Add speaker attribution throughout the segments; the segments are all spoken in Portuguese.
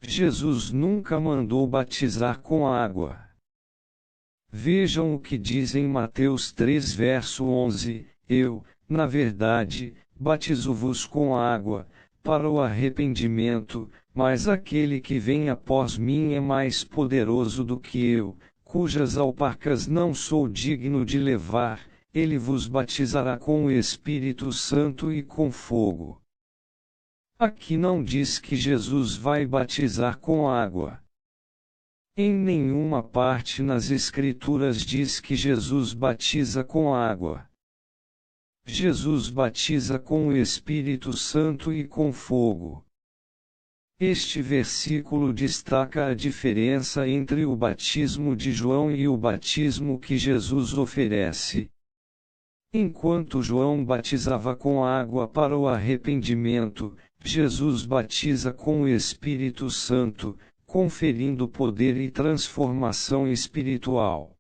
Speaker 1: Jesus nunca mandou batizar com água. Vejam o que diz em Mateus 3 verso 11, eu, na verdade, batizo-vos com água, para o arrependimento, mas aquele que vem após mim é mais poderoso do que eu, cujas alparcas não sou digno de levar, ele vos batizará com o Espírito Santo e com fogo. Aqui não diz que Jesus vai batizar com água. Em nenhuma parte nas Escrituras diz que Jesus batiza com água. Jesus batiza com o Espírito Santo e com fogo. Este versículo destaca a diferença entre o batismo de João e o batismo que Jesus oferece. Enquanto João batizava com água para o arrependimento, Jesus batiza com o Espírito Santo, conferindo poder e transformação espiritual.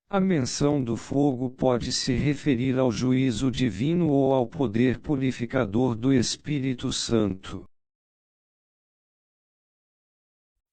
Speaker 1: A menção do fogo pode se referir ao juízo divino ou ao poder purificador do Espírito Santo.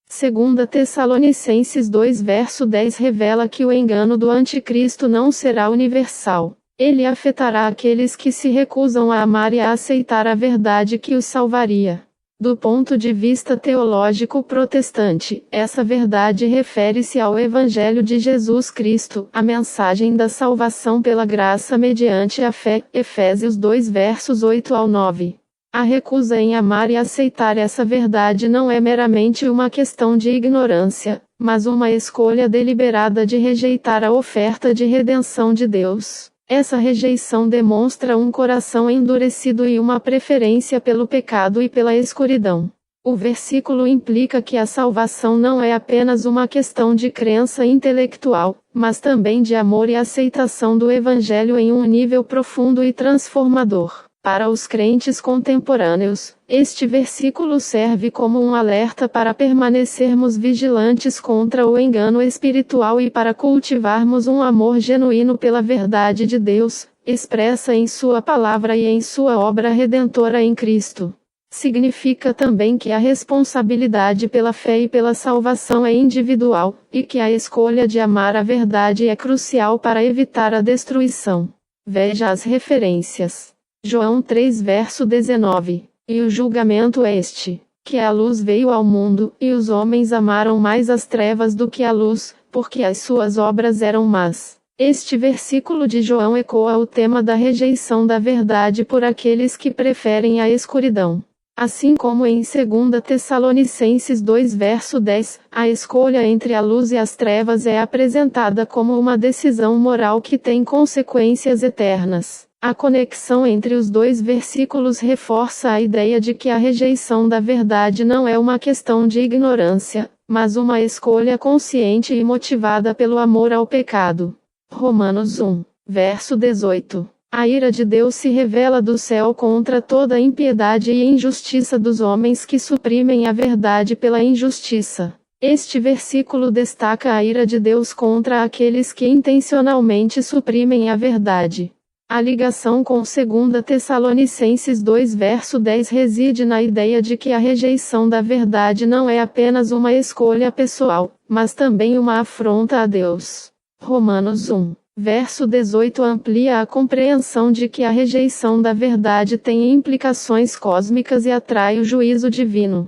Speaker 2: 2 Tessalonicenses 2 verso 10 revela que o engano do anticristo não será universal. Ele afetará aqueles que se recusam a amar e a aceitar a verdade que os salvaria. Do ponto de vista teológico protestante, essa verdade refere-se ao Evangelho de Jesus Cristo, a mensagem da salvação pela graça mediante a fé, Efésios 2 versos 8 ao 9. A recusa em amar e aceitar essa verdade não é meramente uma questão de ignorância, mas uma escolha deliberada de rejeitar a oferta de redenção de Deus. Essa rejeição demonstra um coração endurecido e uma preferência pelo pecado e pela escuridão. O versículo implica que a salvação não é apenas uma questão de crença intelectual, mas também de amor e aceitação do Evangelho em um nível profundo e transformador. Para os crentes contemporâneos, este versículo serve como um alerta para permanecermos vigilantes contra o engano espiritual e para cultivarmos um amor genuíno pela verdade de Deus, expressa em Sua palavra e em Sua obra redentora em Cristo. Significa também que a responsabilidade pela fé e pela salvação é individual, e que a escolha de amar a verdade é crucial para evitar a destruição. Veja as referências. João 3 verso 19. E o julgamento é este, que a luz veio ao mundo, e os homens amaram mais as trevas do que a luz, porque as suas obras eram más. Este versículo de João ecoa o tema da rejeição da verdade por aqueles que preferem a escuridão. Assim como em 2 Tessalonicenses 2 verso 10, a escolha entre a luz e as trevas é apresentada como uma decisão moral que tem consequências eternas. A conexão entre os dois versículos reforça a ideia de que a rejeição da verdade não é uma questão de ignorância, mas uma escolha consciente e motivada pelo amor ao pecado. Romanos 1, verso 18. A ira de Deus se revela do céu contra toda a impiedade e injustiça dos homens que suprimem a verdade pela injustiça. Este versículo destaca a ira de Deus contra aqueles que intencionalmente suprimem a verdade. A ligação com 2 Tessalonicenses 2 verso 10 reside na ideia de que a rejeição da verdade não é apenas uma escolha pessoal, mas também uma afronta a Deus. Romanos 1, verso 18 amplia a compreensão de que a rejeição da verdade tem implicações cósmicas e atrai o juízo divino.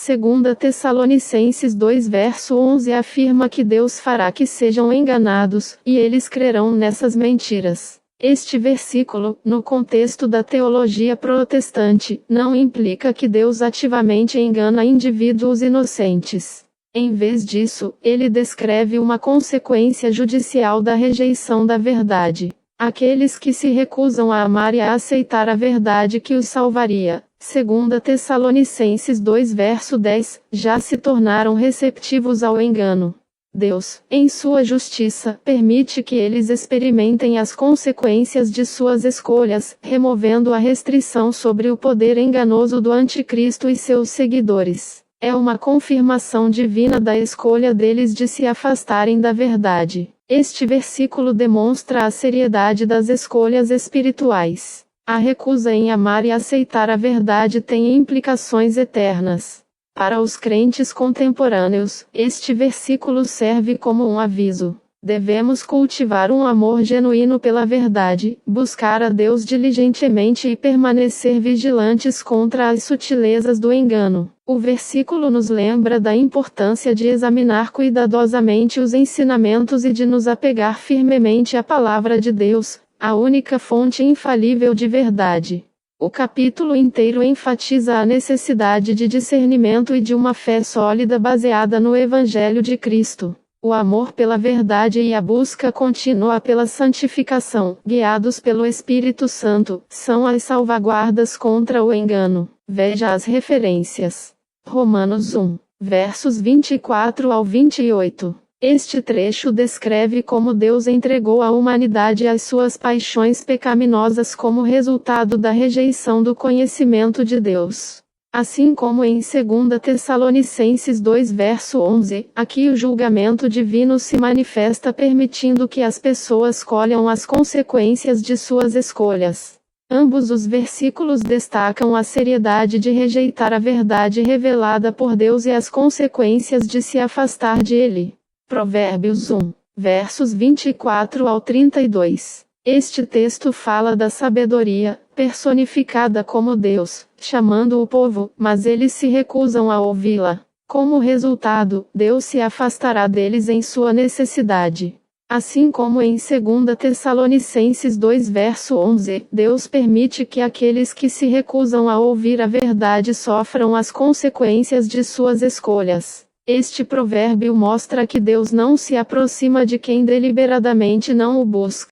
Speaker 2: 2 Tessalonicenses 2 verso 11 afirma que Deus fará que sejam enganados, e eles crerão nessas mentiras. Este versículo, no contexto da teologia protestante, não implica que Deus ativamente engana indivíduos inocentes. Em vez disso, ele descreve uma consequência judicial da rejeição da verdade. Aqueles que se recusam a amar e a aceitar a verdade que os salvaria, 2 Tessalonicenses 2 verso 10, já se tornaram receptivos ao engano. Deus, em sua justiça, permite que eles experimentem as consequências de suas escolhas, removendo a restrição sobre o poder enganoso do anticristo e seus seguidores. É uma confirmação divina da escolha deles de se afastarem da verdade. Este versículo demonstra a seriedade das escolhas espirituais. A recusa em amar e aceitar a verdade tem implicações eternas. Para os crentes contemporâneos, este versículo serve como um aviso. Devemos cultivar um amor genuíno pela verdade, buscar a Deus diligentemente e permanecer vigilantes contra as sutilezas do engano. O versículo nos lembra da importância de examinar cuidadosamente os ensinamentos e de nos apegar firmemente à palavra de Deus, a única fonte infalível de verdade. O capítulo inteiro enfatiza a necessidade de discernimento e de uma fé sólida baseada no Evangelho de Cristo. O amor pela verdade e a busca contínua pela santificação, guiados pelo Espírito Santo, são as salvaguardas contra o engano. Veja as referências. Romanos 1, versos 24 ao 28. Este trecho descreve como Deus entregou a humanidade às suas paixões pecaminosas como resultado da rejeição do conhecimento de Deus. Assim como em 2 Tessalonicenses 2 verso 11, aqui o julgamento divino se manifesta permitindo que as pessoas colham as consequências de suas escolhas. Ambos os versículos destacam a seriedade de rejeitar a verdade revelada por Deus e as consequências de se afastar de Ele. Provérbios 1, versos 24 ao 32. Este texto fala da sabedoria, personificada como Deus, chamando o povo, mas eles se recusam a ouvi-la. Como resultado, Deus se afastará deles em sua necessidade. Assim como em 2 Tessalonicenses 2 verso 11, Deus permite que aqueles que se recusam a ouvir a verdade sofram as consequências de suas escolhas. Este provérbio mostra que Deus não se aproxima de quem deliberadamente não o busca.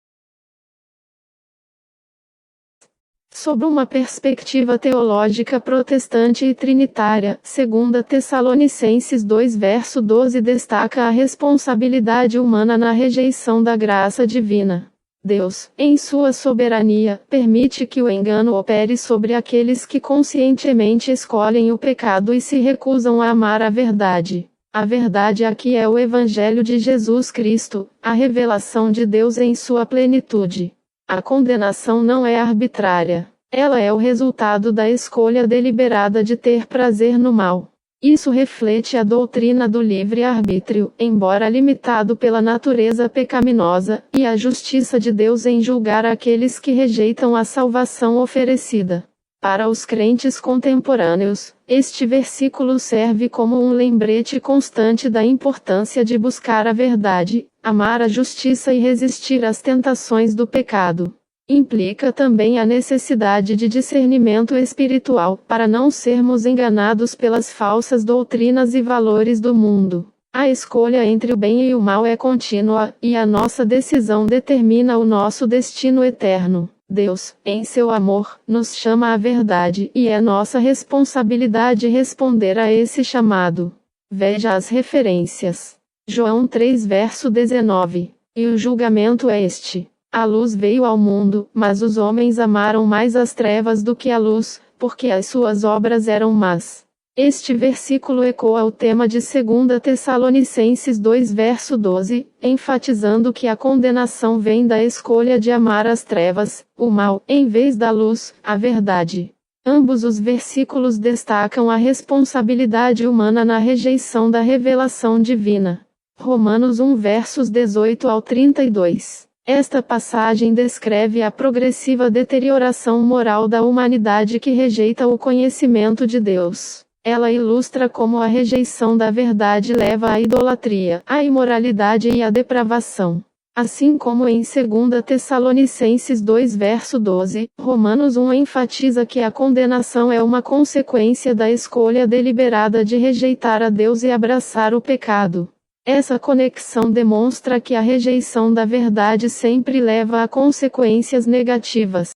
Speaker 2: Sob uma perspectiva teológica protestante e trinitária, 2 Tessalonicenses 2 verso 12 destaca a responsabilidade humana na rejeição da graça divina. Deus, em sua soberania, permite que o engano opere sobre aqueles que conscientemente escolhem o pecado e se recusam a amar a verdade. A verdade aqui é o Evangelho de Jesus Cristo, a revelação de Deus em sua plenitude. A condenação não é arbitrária. Ela é o resultado da escolha deliberada de ter prazer no mal. Isso reflete a doutrina do livre-arbítrio, embora limitado pela natureza pecaminosa, e a justiça de Deus em julgar aqueles que rejeitam a salvação oferecida. Para os crentes contemporâneos, este versículo serve como um lembrete constante da importância de buscar a verdade, amar a justiça e resistir às tentações do pecado. Implica também a necessidade de discernimento espiritual, para não sermos enganados pelas falsas doutrinas e valores do mundo. A escolha entre o bem e o mal é contínua, e a nossa decisão determina o nosso destino eterno. Deus, em seu amor, nos chama à verdade, e é nossa responsabilidade responder a esse chamado. Veja as referências. João 3 verso 19. E o julgamento é este. A luz veio ao mundo, mas os homens amaram mais as trevas do que a luz, porque as suas obras eram más. Este versículo ecoa o tema de 2 Tessalonicenses 2 verso 12, enfatizando que a condenação vem da escolha de amar as trevas, o mal, em vez da luz, a verdade. Ambos os versículos destacam a responsabilidade humana na rejeição da revelação divina. Romanos 1 versos 18 ao 32. Esta passagem descreve a progressiva deterioração moral da humanidade que rejeita o conhecimento de Deus. Ela ilustra como a rejeição da verdade leva à idolatria, à imoralidade e à depravação. Assim como em 2 Tessalonicenses 2 verso 12, Romanos 1 enfatiza que a condenação é uma consequência da escolha deliberada de rejeitar a Deus e abraçar o pecado. Essa conexão demonstra que a rejeição da verdade sempre leva a consequências negativas.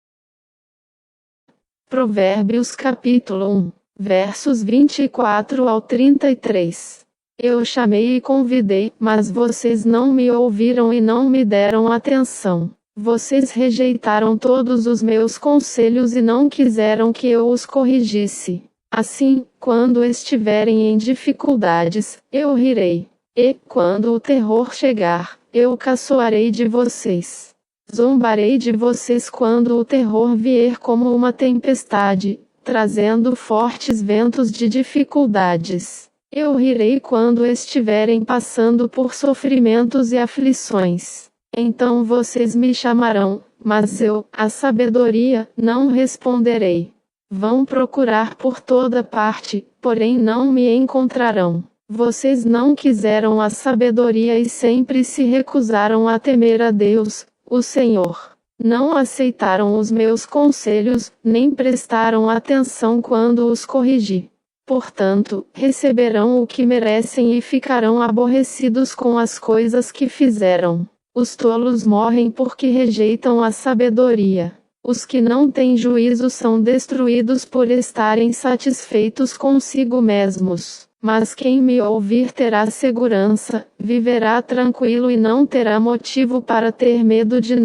Speaker 2: Provérbios capítulo 1, versos 24 ao 33. Eu chamei e convidei, mas vocês não me ouviram e não me deram atenção. Vocês rejeitaram todos os meus conselhos e não quiseram que eu os corrigisse. Assim, quando estiverem em dificuldades, eu rirei. E, quando o terror chegar, eu caçoarei de vocês. Zombarei de vocês quando o terror vier como uma tempestade, trazendo fortes ventos de dificuldades. Eu rirei quando estiverem passando por sofrimentos e aflições. Então vocês me chamarão, mas eu, a sabedoria, não responderei. Vão procurar por toda parte, porém não me encontrarão. Vocês não quiseram a sabedoria e sempre se recusaram a temer a Deus, o Senhor. Não aceitaram os meus conselhos, nem prestaram atenção quando os corrigi. Portanto, receberão o que merecem e ficarão aborrecidos com as coisas que fizeram. Os tolos morrem porque rejeitam a sabedoria. Os que não têm juízo são destruídos por estarem satisfeitos consigo mesmos. Mas quem me ouvir terá segurança, viverá tranquilo e não terá motivo para ter medo de